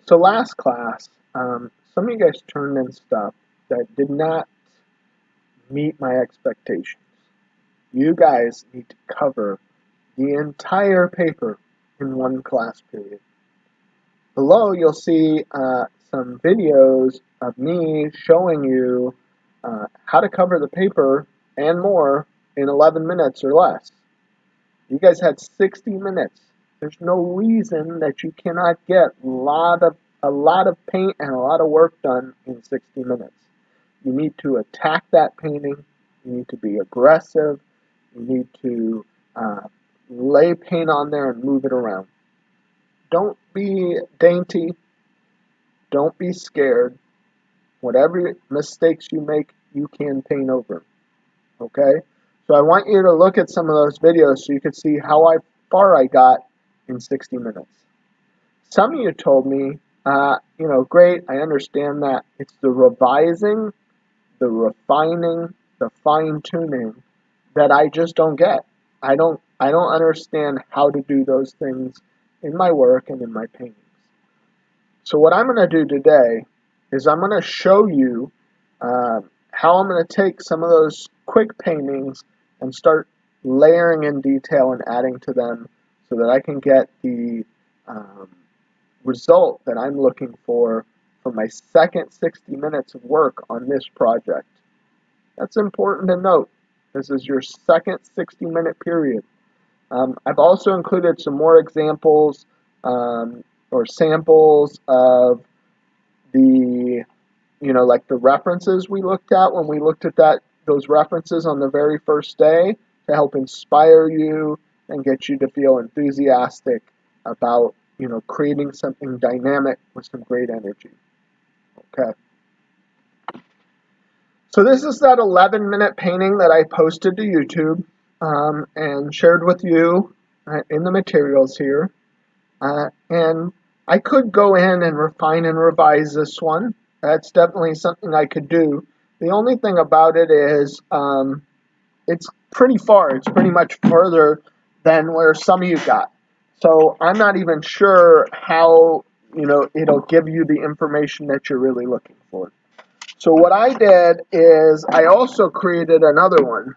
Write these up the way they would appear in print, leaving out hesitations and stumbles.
So last class, some of you guys turned in stuff that did not meet my expectations. You guys need to cover the entire paper in one class period. Below, you'll see some videos of me showing you how to cover the paper and more in 11 minutes or less. You guys had 60 minutes. There's no reason that you cannot get a lot of paint and a lot of work done in 60 minutes. You need to attack that painting. You need to be aggressive. You need to lay paint on there and move it around. Don't be dainty. Don't be scared. Whatever mistakes you make, you can paint over. Okay? So I want you to look at some of those videos so you can see how far I got in 60 minutes. Some of you told me, great, I understand that. It's the revising, the refining, the fine-tuning that I just don't get. I don't understand how to do those things in my work and in my paintings. So what I'm going to do today is I'm going to show you how I'm going to take some of those quick paintings and start layering in detail and adding to them so that I can get the result that I'm looking for my second 60 minutes of work on this project. That's important to note. This is your second 60-minute period. I've also included some more examples or samples of the like the references we looked at when we looked at those references on the very first day to help inspire you and get you to feel enthusiastic about, creating something dynamic with some great energy. Okay. So this is that 11-minute painting that I posted to YouTube and shared with you in the materials here. And I could go in and refine and revise this one. That's definitely something I could do. The only thing about it is it's pretty far. It's pretty much further than where some of you got. So I'm not even sure how, it'll give you the information that you're really looking for. So what I did is I also created another one.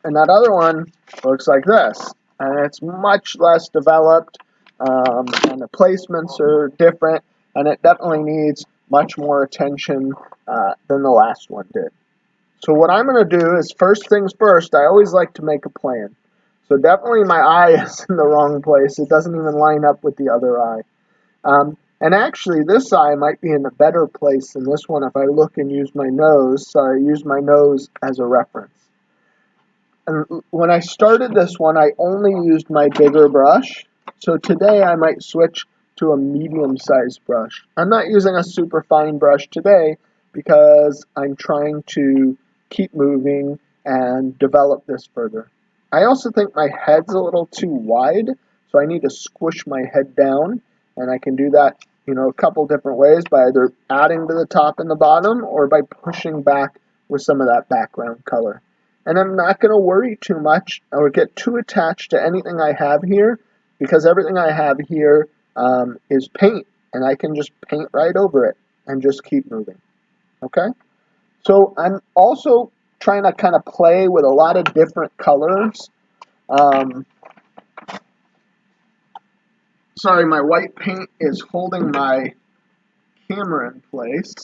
And that other one looks like this. And it's much less developed, and the placements are different, and it definitely needs much more attention than the last one did. So what I'm going to do is, first things first, I always like to make a plan. So definitely my eye is in the wrong place. It doesn't even line up with the other eye. And actually, this eye might be in a better place than this one if I look and use my nose. So I use my nose as a reference. And when I started this one, I only used my bigger brush. So today I might switch to a medium-sized brush. I'm not using a super fine brush today because I'm trying to keep moving and develop this further. I also think my head's a little too wide, so I need to squish my head down, and I can do that, a couple different ways, by either adding to the top and the bottom or by pushing back with some of that background color. And I'm not going to worry too much or get too attached to anything I have here, because everything I have here is paint, and I can just paint right over it and just keep moving. Okay? So I'm also trying to kind of play with a lot of different colors. Sorry, my white paint is holding my camera in place.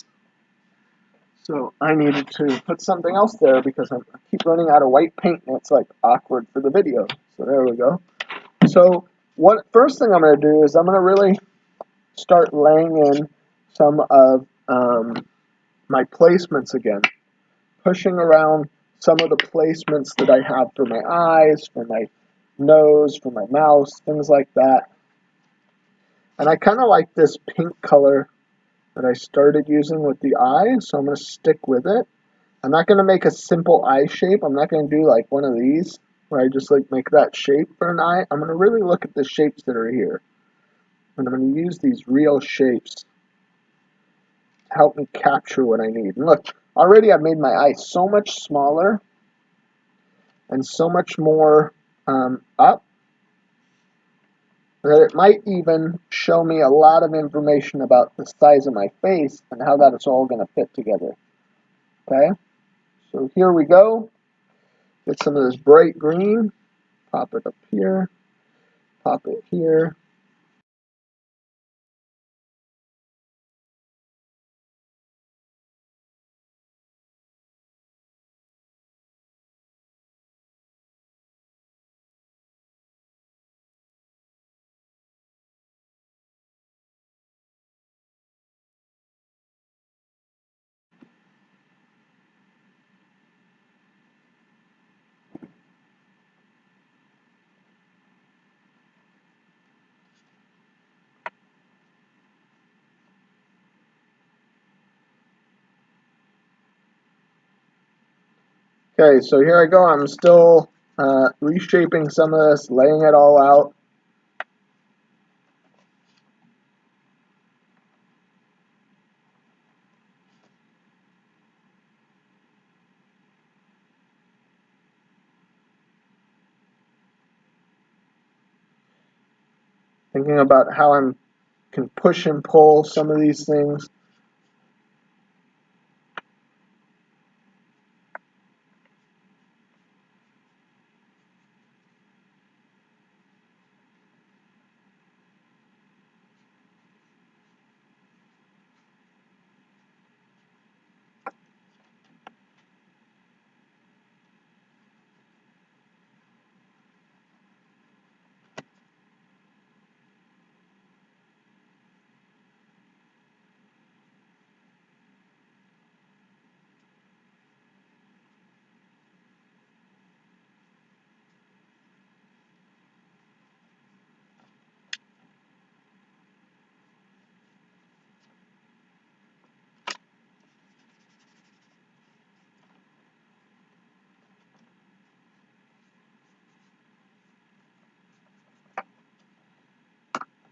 So I needed to put something else there because I keep running out of white paint and it's like awkward for the video. So there we go. So first thing I'm going to do is I'm going to really start laying in some of my placements again. Pushing around some of the placements that I have for my eyes, for my nose, for my mouth, things like that. And I kind of like this pink color that I started using with the eye, so I'm going to stick with it. I'm not going to make a simple eye shape. I'm not going to do like one of these where I just like make that shape for an eye. I'm going to really look at the shapes that are here. And I'm going to use these real shapes to help me capture what I need. And look, already I've made my eye so much smaller and so much more up. that it might even show me a lot of information about the size of my face and how that is all going to fit together. Okay, so here we go. Get some of this bright green, pop it up here, pop it here. Okay, so here I go. I'm still reshaping some of this, laying it all out. Thinking about how I can push and pull some of these things.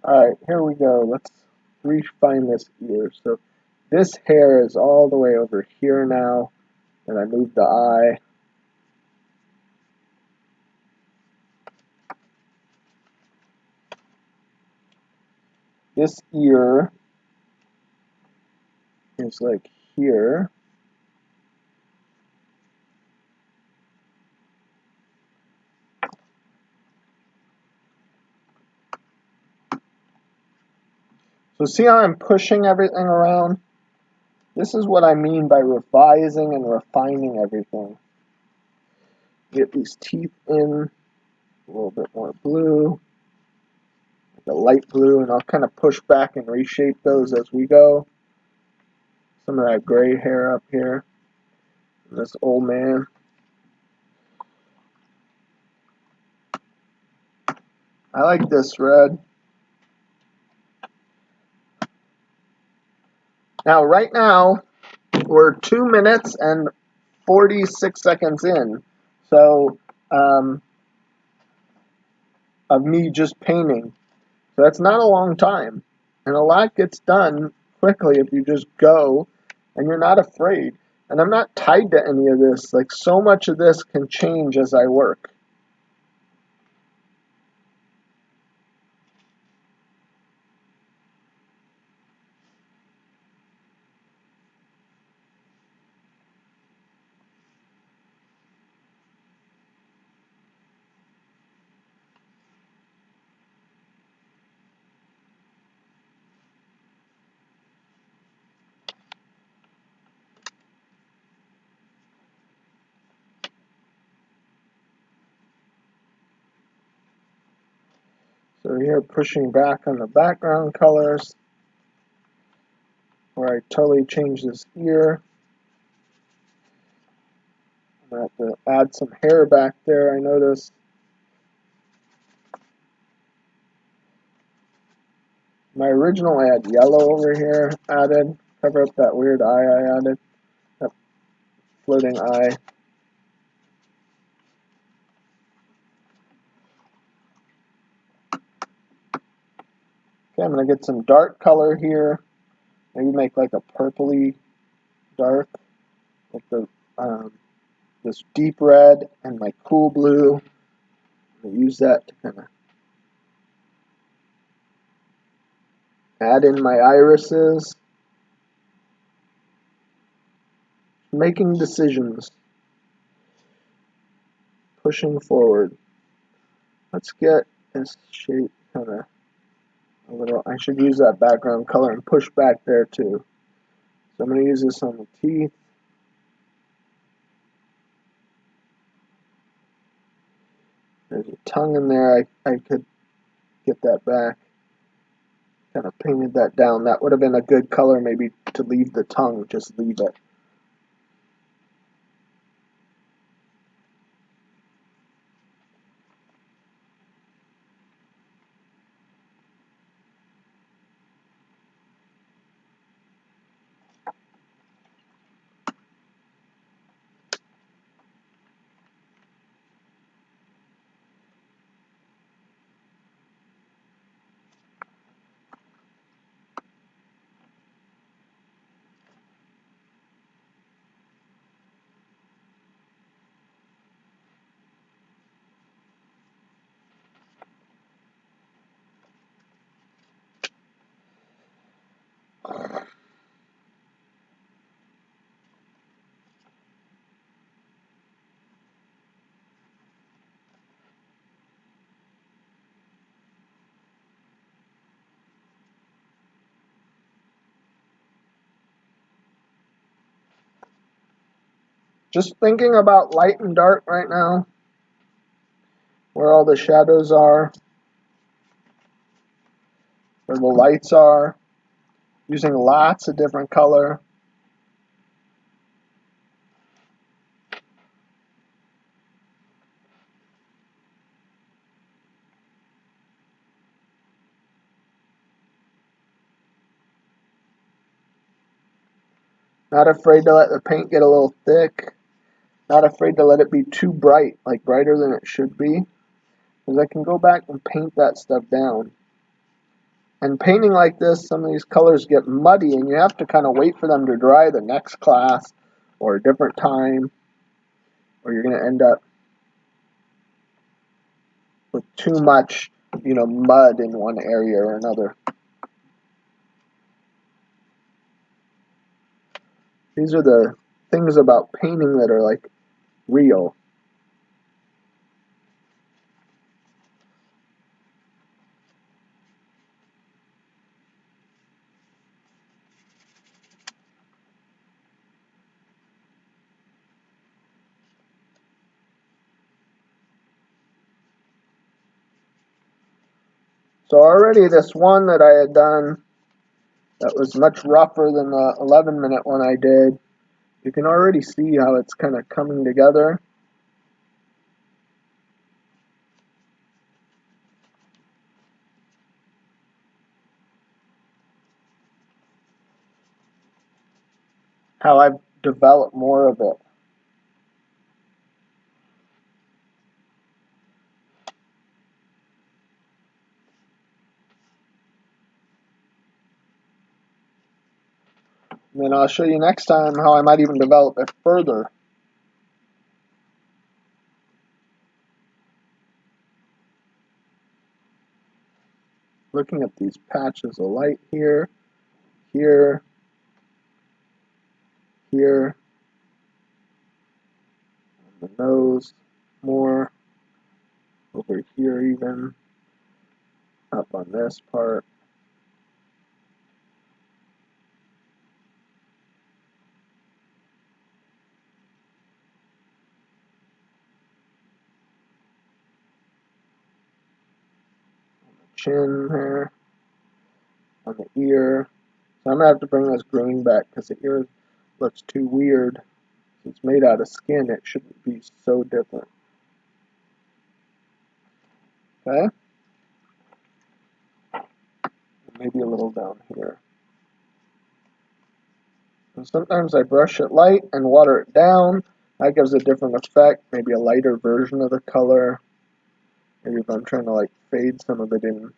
Alright, here we go. Let's refine this ear. So this hair is all the way over here now, and I move the eye. This ear is like here. So see how I'm pushing everything around? This is what I mean by revising and refining everything. Get these teeth in a little bit more blue, like a light blue, and I'll kind of push back and reshape those as we go. Some of that gray hair up here. And this old man. I like this red. Now, right now, we're 2 minutes and 46 seconds in. So, of me just painting. So that's not a long time. And a lot gets done quickly if you just go and you're not afraid. And I'm not tied to any of this. Like, so much of this can change as I work. So here, pushing back on the background colors, where I totally change this ear. I have to add some hair back there, I noticed. My original, I had yellow over here added, cover up that weird eye I added, that floating eye. Okay, I'm going to get some dark color here, maybe make like a purpley dark, with the this deep red and my cool blue. I'm going to use that to kind of Add in my irises. Making decisions. Pushing forward. Let's get this shape kind of a little. I should use that background color and push back there too. So I'm going to use this on the teeth. There's a tongue in there. I could get that back. Kind of painted that down. That would have been a good color maybe to leave the tongue. Just leave it. Just thinking about light and dark right now, where all the shadows are, where the lights are, using lots of different color. Not afraid to let the paint get a little thick. Not afraid to let it be too bright, like brighter than it should be. Because I can go back and paint that stuff down. And painting like this, some of these colors get muddy and you have to kind of wait for them to dry the next class or a different time, or you're going to end up with too much, mud in one area or another. These are the things about painting that are like real. So already this one that I had done that was much rougher than the 11-minute one I did, you can already see how it's kind of coming together. How I've developed more of it. And then I'll show you next time how I might even develop it further. Looking at these patches of light here, here, here, on the nose, more, over here even, up on this part. Chin there, on the ear. So I'm going to have to bring this green back because the ear looks too weird. It's made out of skin, it shouldn't be so different. Okay? Maybe a little down here. And sometimes I brush it light and water it down. That gives a different effect, maybe a lighter version of the color. Maybe if I'm trying to like fade some of it in.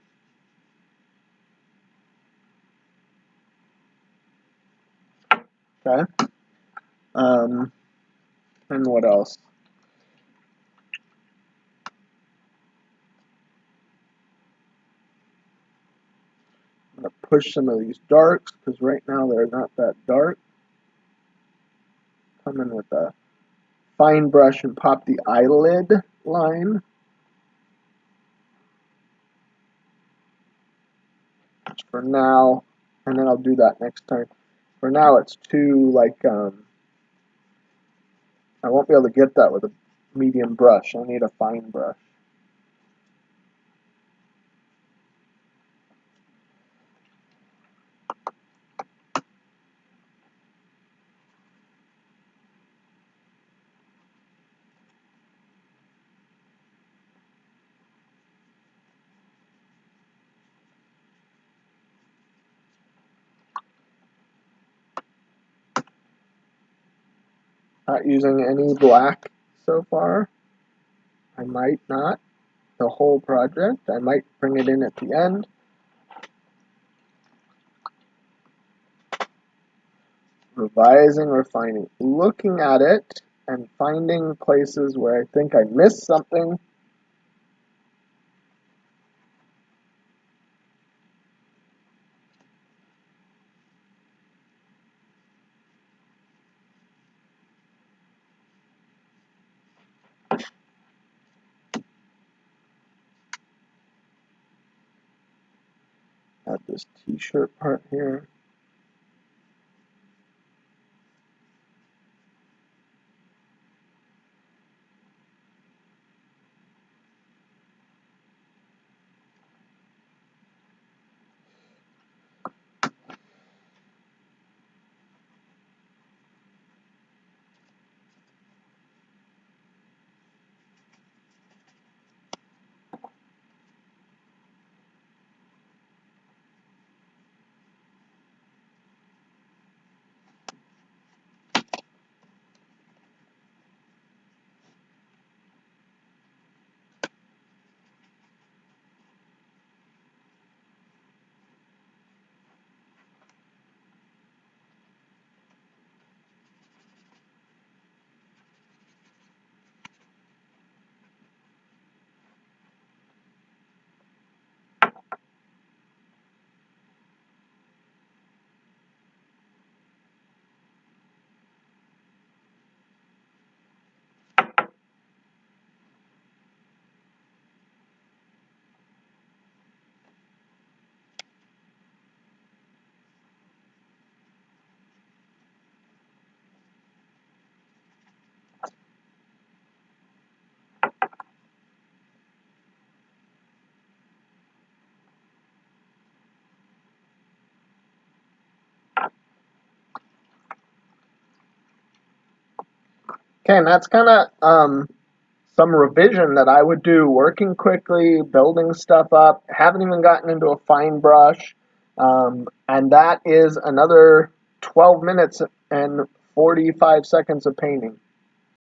Okay? And what else? I'm going to push some of these darks because right now they're not that dark. Come in with a fine brush and pop the eyelid line. For now, and then I'll do that next time. For now, it's too, like, I won't be able to get that with a medium brush. I'll need a fine brush. Not using any black so far. I might not. The whole project. I might bring it in at the end. Revising, refining, looking at it and finding places where I think I missed something. Add this t-shirt part here. Okay, and that's kind of some revision that I would do, working quickly, building stuff up. Haven't even gotten into a fine brush, and that is another 12 minutes and 45 seconds of painting.